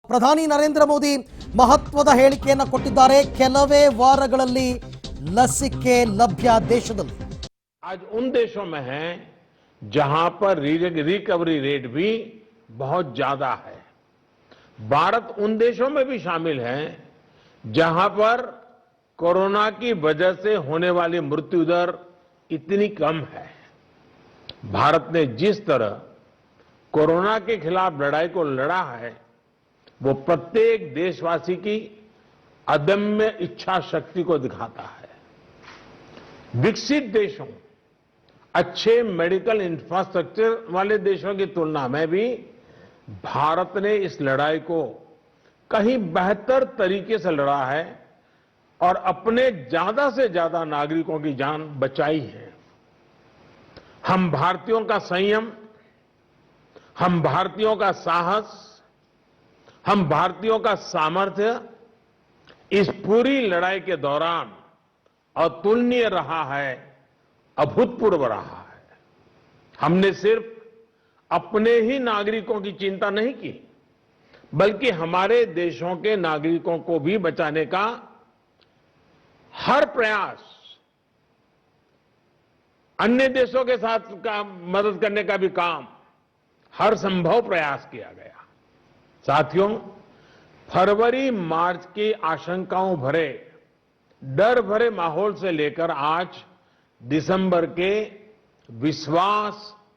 ಪ್ರಧಾನಿ ನರೇಂದ್ರ ಮೋದಿ ಮಹತ್ವದ ಹೇಳಿಕೆಯನ್ನು ಕೊಟ್ಟಿದ್ದಾರೆ. ಕೆಲವೇ ವಾರಗಳಲ್ಲಿ ಲಸಿಕೆ ಲಭ್ಯ ದೇಶದಲ್ಲಿ. आज उन देशों में है जहां पर रिकवरी रेट भी बहुत ज्यादा है। भारत उन देशों में भी शामिल है जहां पर कोरोना की वजह से होने वाली मृत्यु दर इतनी कम है। भारत ने जिस तरह कोरोना के खिलाफ लड़ाई को लड़ा है वो प्रत्येक देशवासी की अदम्य इच्छा शक्ति को दिखाता है। विकसित देशों, अच्छे मेडिकल इंफ्रास्ट्रक्चर वाले देशों की तुलना में भी भारत ने इस लड़ाई को कहीं बेहतर तरीके से लड़ा है और अपने ज्यादा से ज्यादा नागरिकों की जान बचाई है। हम भारतीयों का संयम, हम भारतीयों का साहस, हम भारतीयों का सामर्थ्य इस पूरी लड़ाई के दौरान अतुलनीय रहा है, अभूतपूर्व रहा है। हमने सिर्फ अपने ही नागरिकों की चिंता नहीं की, बल्कि हमारे देशों के नागरिकों को भी बचाने का हर प्रयास, अन्य देशों के साथ का मदद करने का भी काम, हर संभव प्रयास किया गया। साथियों, फरवरी मार्च की आशंकाओं भरे, डर भरे माहौल से लेकर आज दिसंबर के विश्वास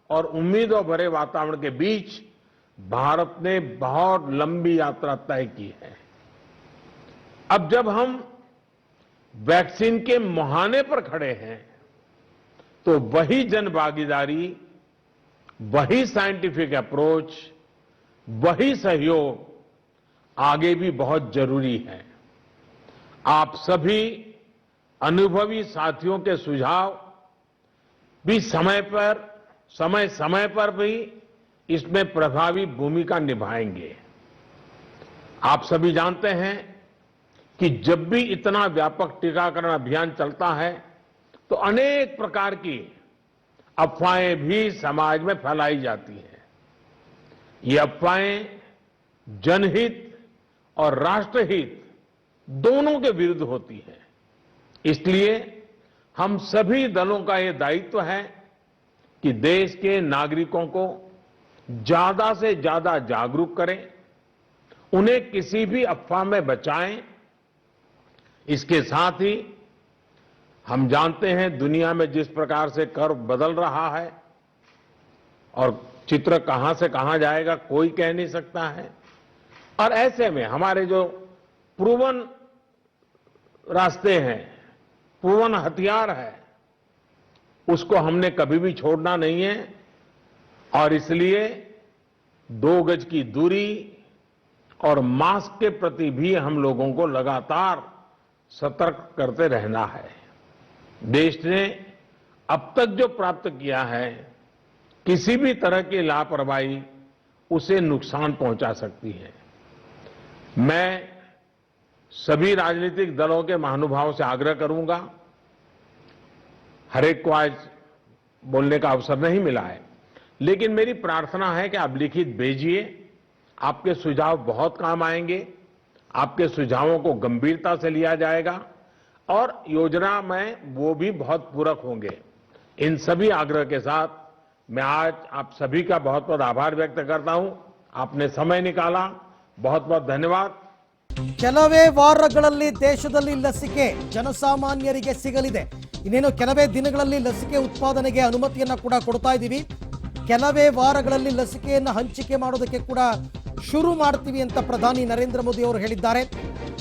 और उम्मीदों भरे वातावरण के बीच भारत ने बहुत लंबी यात्रा तय की है। अब जब हम वैक्सीन के मुहाने पर खड़े हैं तो वही जन भागीदारी, वही साइंटिफिक अप्रोच, वही सहयोग आगे भी बहुत जरूरी है। आप सभी अनुभवी साथियों के सुझाव भी समय समय पर भी इसमें प्रभावी भूमिका निभाएंगे। आप सभी जानते हैं कि जब भी इतना व्यापक टीकाकरण अभियान चलता है तो अनेक प्रकार की अफवाहें भी समाज में फैलाई जाती हैं। ये अफवाहें जनहित और राष्ट्रहित दोनों के विरुद्ध होती है। इसलिए हम सभी दलों का ये दायित्व है कि देश के नागरिकों को ज्यादा से ज्यादा जागरूक करें, उन्हें किसी भी अफवाह में बचाएं। इसके साथ ही हम जानते हैं दुनिया में जिस प्रकार से कर्व बदल रहा है और चित्र कहां से कहां जाएगा कोई कह नहीं सकता है। और ऐसे में हमारे जो प्रूवन रास्ते हैं, प्रूवन हथियार है, उसको हमने कभी भी छोड़ना नहीं है। और इसलिए 2 गज की दूरी और मास्क के प्रति भी हम लोगों को लगातार सतर्क करते रहना है। देश ने अब तक जो प्राप्त किया है, किसी भी तरह की लापरवाही उसे नुकसान पहुंचा सकती है। मैं सभी राजनीतिक दलों के महानुभावों से आग्रह करूंगा, हर एक को आज बोलने का अवसर नहीं मिला है, लेकिन मेरी प्रार्थना है कि आप लिखित भेजिए। आपके सुझाव बहुत काम आएंगे, आपके सुझावों को गंभीरता से लिया जाएगा और योजना में वो भी बहुत पूरक होंगे। इन सभी आग्रह के साथ मैं आज आप सभी का बहुत बहुत आभार व्यक्त करता हूं। आपने समय निकाला, बहुत बहुत धन्यवाद। ಕೆಲವೇ ವಾರಗಳಲ್ಲಿ ದೇಶದಲ್ಲಿ ಲಸಿಕೆ ಜನಸಾಮಾನ್ಯರಿಗೆ ಸಿಗಲಿದೆ. ಇನ್ನೇನು ಕೆಲವೇ ದಿನಗಳಲ್ಲಿ ಲಸಿಕೆ ಉತ್ಪಾದನೆಗೆ ಅನುಮತಿಯನ್ನ ಕೂಡ ಕೊಡ್ತಾ ಇದ್ದೀವಿ. ಕೆಲವೇ ವಾರಗಳಲ್ಲಿ ಲಸಿಕೆಯನ್ನು ಹಂಚಿಕೆ ಮಾಡೋದಕ್ಕೆ ಕೂಡ ಶುರು ಮಾಡ್ತೀವಿ ಅಂತ ಪ್ರಧಾನಿ ನರೇಂದ್ರ ಮೋದಿ ಅವರು ಹೇಳಿದ್ದಾರೆ.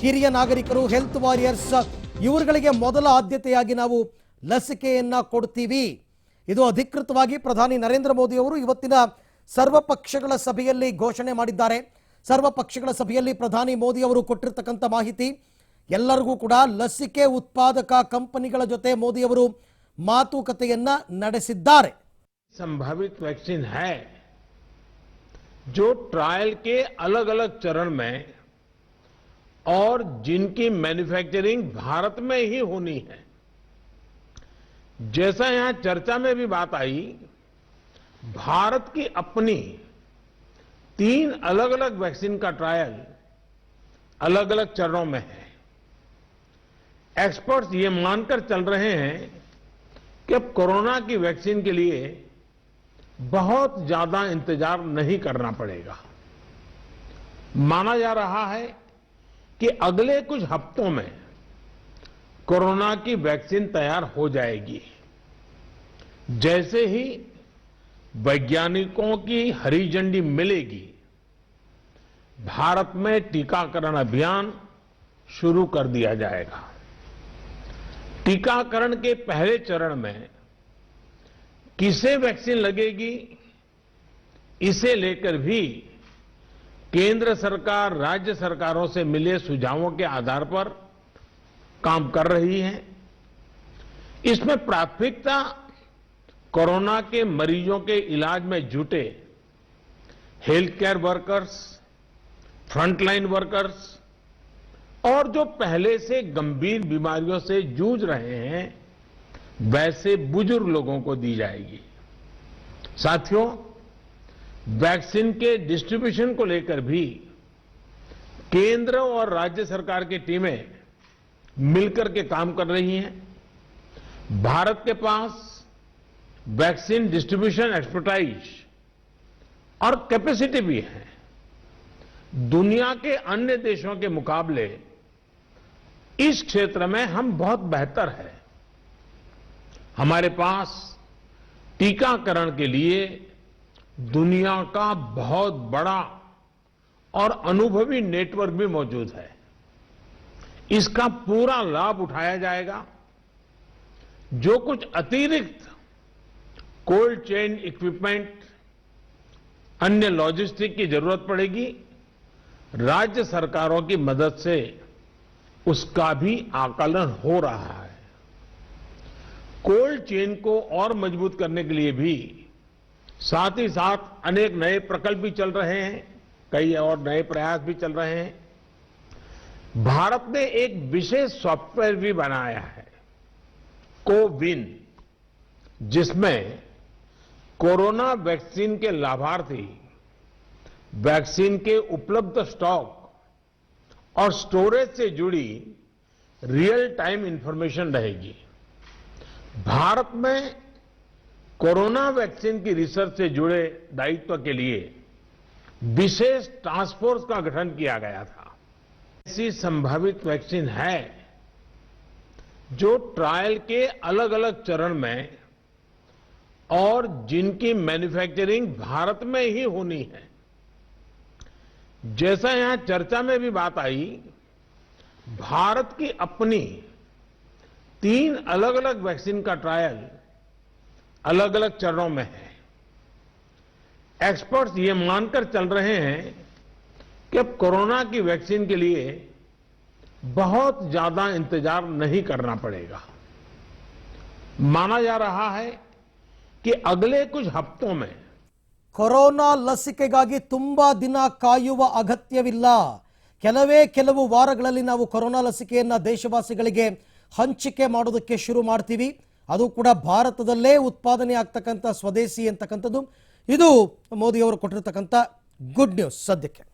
ಹಿರಿಯ ನಾಗರಿಕರು, ಹೆಲ್ತ್ ವಾರಿಯರ್ಸ್, ಇವರುಗಳಿಗೆ ಮೊದಲ ಆದ್ಯತೆಯಾಗಿ ನಾವು ಲಸಿಕೆಯನ್ನ ಕೊಡ್ತೀವಿ. ಇದು ಅಧಿಕೃತವಾಗಿ ಪ್ರಧಾನಿ ನರೇಂದ್ರ ಮೋದಿ ಅವರು ಇವತ್ತಿನ ಸರ್ವಪಕ್ಷಗಳ ಸಭೆಯಲ್ಲಿ ಘೋಷಣೆ ಮಾಡಿದ್ದಾರೆ. ಸರ್ವಪಕ್ಷಗಳ ಸಭೆಯಲ್ಲಿ ಪ್ರಧಾನಿ ಮೋದಿ ಅವರು ಕೊಟ್ಟಿರತಕ್ಕಂಥ ಮಾಹಿತಿ, ಎಲ್ಲರಿಗೂ ಕೂಡ ಲಸಿಕೆ ಉತ್ಪಾದಕ ಕಂಪನಿಗಳ ಜೊತೆ ಮೋದಿ ಅವರು ಮಾತುಕತೆಯನ್ನ ನಡೆಸಿದ್ದಾರೆ. संभावित वैक्सीन है जो ट्रायल के अलग अलग चरण में और जिनकी मैन्युफैक्चरिंग भारत में ही होनी है। जैसा यहां चर्चा में भी बात आई, भारत की अपनी 3 अलग अलग वैक्सीन का ट्रायल अलग अलग चरणों में है। एक्सपर्ट्स ये मानकर चल रहे हैं कि अब कोरोना की वैक्सीन के लिए बहुत ज्यादा इंतजार नहीं करना पड़ेगा। माना जा रहा है कि अगले कुछ हफ्तों में कोरोना की वैक्सीन तैयार हो जाएगी। जैसे ही वैज्ञानिकों की हरी झंडी मिलेगी, भारत में टीकाकरण अभियान शुरू कर दिया जाएगा। टीकाकरण के पहले चरण में किसे वैक्सीन लगेगी, इसे लेकर भी केंद्र सरकार राज्य सरकारों से मिले सुझावों के आधार पर काम कर रही है। इसमें प्राथमिकता कोरोना के मरीजों के इलाज में जुटे health care workers, frontline workers और जो पहले से गंभीर बीमारियों से जूझ रहे हैं वैसे बुजुर्ग लोगों को दी जाएगी। साथियों, वैक्सीन के डिस्ट्रीब्यूशन को लेकर भी केंद्र और राज्य सरकार की टीमें मिलकर के काम कर रही हैं। भारत के पास वैक्सीन डिस्ट्रीब्यूशन एक्सपर्टाइज और कैपेसिटी भी है। दुनिया के अन्य देशों के मुकाबले इस क्षेत्र में हम बहुत बेहतर हैं। हमारे पास टीकाकरण के लिए दुनिया का बहुत बड़ा और अनुभवी नेटवर्क भी मौजूद है। इसका पूरा लाभ उठाया जाएगा। जो कुछ अतिरिक्त कोल्ड चेन इक्विपमेंट, अन्य लॉजिस्टिक की जरूरत पड़ेगी, राज्य सरकारों की मदद से उसका भी आकलन हो रहा है। कोल्ड चेन को और मजबूत करने के लिए भी साथ ही साथ अनेक नए प्रकल्प भी चल रहे हैं, कई और नए प्रयास भी चल रहे हैं। भारत ने एक विशेष सॉफ्टवेयर भी बनाया है, कोविन, जिसमें कोरोना वैक्सीन के लाभार्थी वैक्सीन के उपलब्ध स्टॉक और स्टोरेज से जुड़ी रियल टाइम इंफॉर्मेशन रहेगी। भारत में कोरोना वैक्सीन की रिसर्च से जुड़े दायित्व के लिए विशेष टास्क फोर्स का गठन किया गया था। ऐसी संभावित वैक्सीन है जो ट्रायल के अलग अलग चरण में और जिनकी मैन्युफैक्चरिंग भारत में ही होनी है। जैसा यहां चर्चा में भी बात आई, भारत की अपनी 3 अलग अलग वैक्सीन का ट्रायल अलग अलग चरणों में है। एक्सपर्ट्स ये मानकर चल रहे हैं कि अब कोरोना की वैक्सीन के लिए बहुत ज्यादा इंतजार नहीं करना पड़ेगा। माना जा रहा है कि अगले कुछ हफ्तों में ಕೊರೋನಾ ಲಸಿಕೆಗಾಗಿ ತುಂಬಾ ದಿನ ಕಾಯುವ ಅಗತ್ಯವಿಲ್ಲ. ಕೆಲವು ವಾರಗಳಲ್ಲಿ ನಾವು ಕೊರೋನಾ ಲಸಿಕೆಯನ್ನ ದೇಶವಾಸಿಗಳಿಗೆ ಹಂಚಿಕೆ ಮಾಡೋದಕ್ಕೆ ಶುರು ಮಾಡ್ತೀವಿ. ಅದು ಕೂಡ ಭಾರತದಲ್ಲೇ ಉತ್ಪಾದನೆ ಆಗ್ತಕ್ಕಂಥ ಸ್ವದೇಶಿ ಅಂತಕ್ಕಂಥದ್ದು ಇದು ಮೋದಿ ಅವರು ಕೊಟ್ಟಿರತಕ್ಕಂಥ ಗುಡ್ ನ್ಯೂಸ್ ಸದ್ಯಕ್ಕೆ.